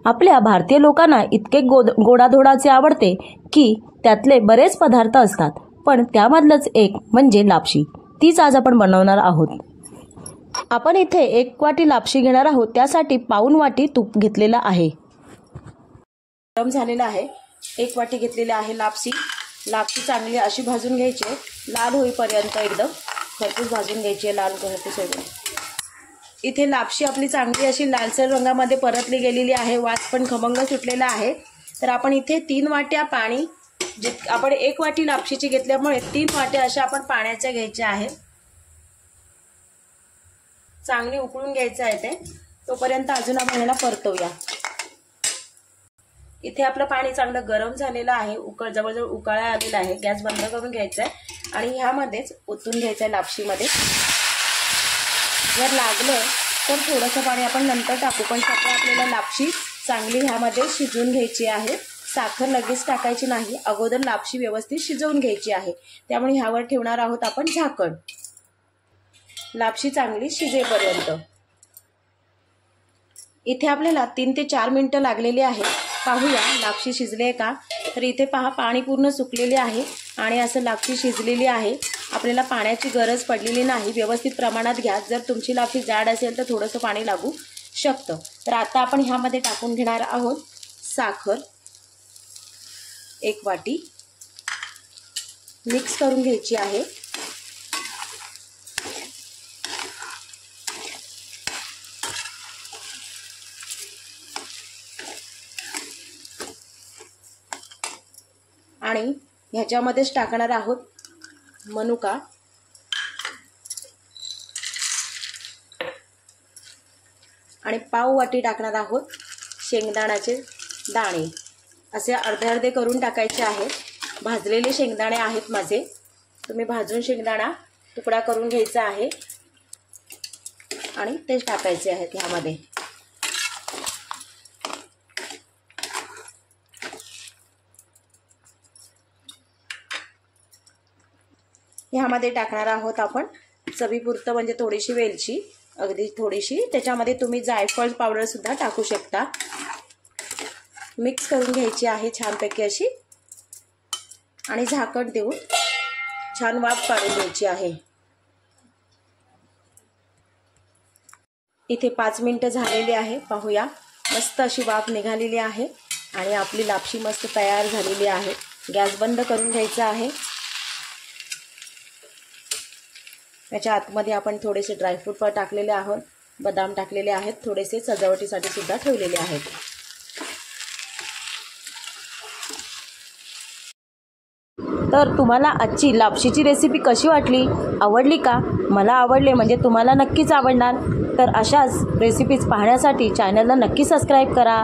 आपल्या भारतीय लोकांना इतके गोडाधोडाचे आवडते की त्यातले बरेच पदार्थ असतात, पण त्यामधलंच एक म्हणजे लापशी. तीच आज आपण बनवणार आहोत. आपण इथे 1 वाटी लापशी घेणार आहोत. त्यासाठी पाऊण वाटी तूप घेतलेला आहे. गरम झालेला आहे. 1 वाटी घेतलेली आहे लापशी. लापशी चांगली अशी भाजून घ्यायची, लाल होईपर्यंत एकदम खरपूस भाजून घ्यायची, लाल खरपूस होईल. इथे लापशी आपली चांगली अशी लालसर रंगामध्ये परतली गेलेली आहे. वास पण खमंग सुटलेला आहे. तर आपण इथे 3 वाट्या पाणी, आपण 1 वाटी लापशीची घेतल्यामुळे 3 वाट्या अशा आपण पाण्याच्या घ्यायच्या आहेत. चांगली उकळून घ्यायचं आहे ते. तोपर्यंत अजून आपण याला परतवूया. इथे आपलं पाणी चांगलं गरम झालेलं आहे. जवळजवळ उकळा आलेला आहे. गॅस बंद करून घ्यायचा आहे आणि ह्यामध्येच ओतून घ्यायचं आहे लापशीमध्ये. जर लागलं तर थोडंसं पाणी आपण नंतर टाकू, पण सध्या आपल्याला लापशी चांगली ह्यामध्ये शिजवून घ्यायची आहे. साखर लगेच टाकायची नाही, अगोदर लापशी व्यवस्थित शिजवून घ्यायची आहे. त्यामुळे ह्यावर ठेवणार आहोत आपण झाकण, लापशी चांगली शिजेपर्यंत. इथे आपल्याला 3 ते 4 मिनिटं लागलेली आहे. पाहूया लापशी शिजले का. तर इथे पहा, पाणी पूर्ण सुकलेले आहे आणि असं लापशी शिजलेली आहे. आपल्याला पाण्याची गरज पडलेली नाही. व्यवस्थित प्रमाणात घ्या. जर तुमची लापशी जाड असेल तर थोडंसं पाणी लागू शकतं. तर आता आपण ह्यामध्ये टाकून घेणार आहोत साखर 1 वाटी. मिक्स करून घ्यायची आहे. आणि ह्याच्यामध्येच टाकणार आहोत मनुका आणि पाव वाटी टाकणार आहोत शेंगदाण्याचे दाणे. असे अर्धे करून टाकायचे आहेत. भाजलेले शेंगदाणे आहेत माझे. तुम्ही भाजून शेंगदाणा तुकडा करून घ्यायचा आहे आणि तेच टाकायचे आहेत ह्यामध्ये. ह्यामध्ये टाकणार आहोत आपण चवीपुरतं, म्हणजे थोडीशी वेलची, अगदी थोडीशी. त्याच्यामध्ये तुम्ही जायफळ पावडर सुद्धा टाकू शकता. मिक्स करून घ्यायची आहे छानपैकी अशी आणि झाकण देऊन छान वाफ काढून घ्यायची आहे. इथे 5 मिनिटं झालेली आहे. पाहूया, मस्त अशी वाफ निघालेली आहे आणि आपली लापशी मस्त तयार झालेली आहे. गॅस बंद करून घ्यायचा आहे. याच्या आतमध्ये आपण थोडेसे ड्रायफ्रूट टाकलेले आहोत, बदाम टाकलेले आहेत, थोडेसे सजावटीसाठी सुद्धा ठेवलेले आहेत. तर तुम्हाला आजची लापशीची रेसिपी कशी वाटली, आवडली का? मला आवडले म्हणजे तुम्हाला नक्कीच आवडणार. तर अशाच रेसिपीज पाहण्यासाठी चॅनलला नक्की सबस्क्राईब करा.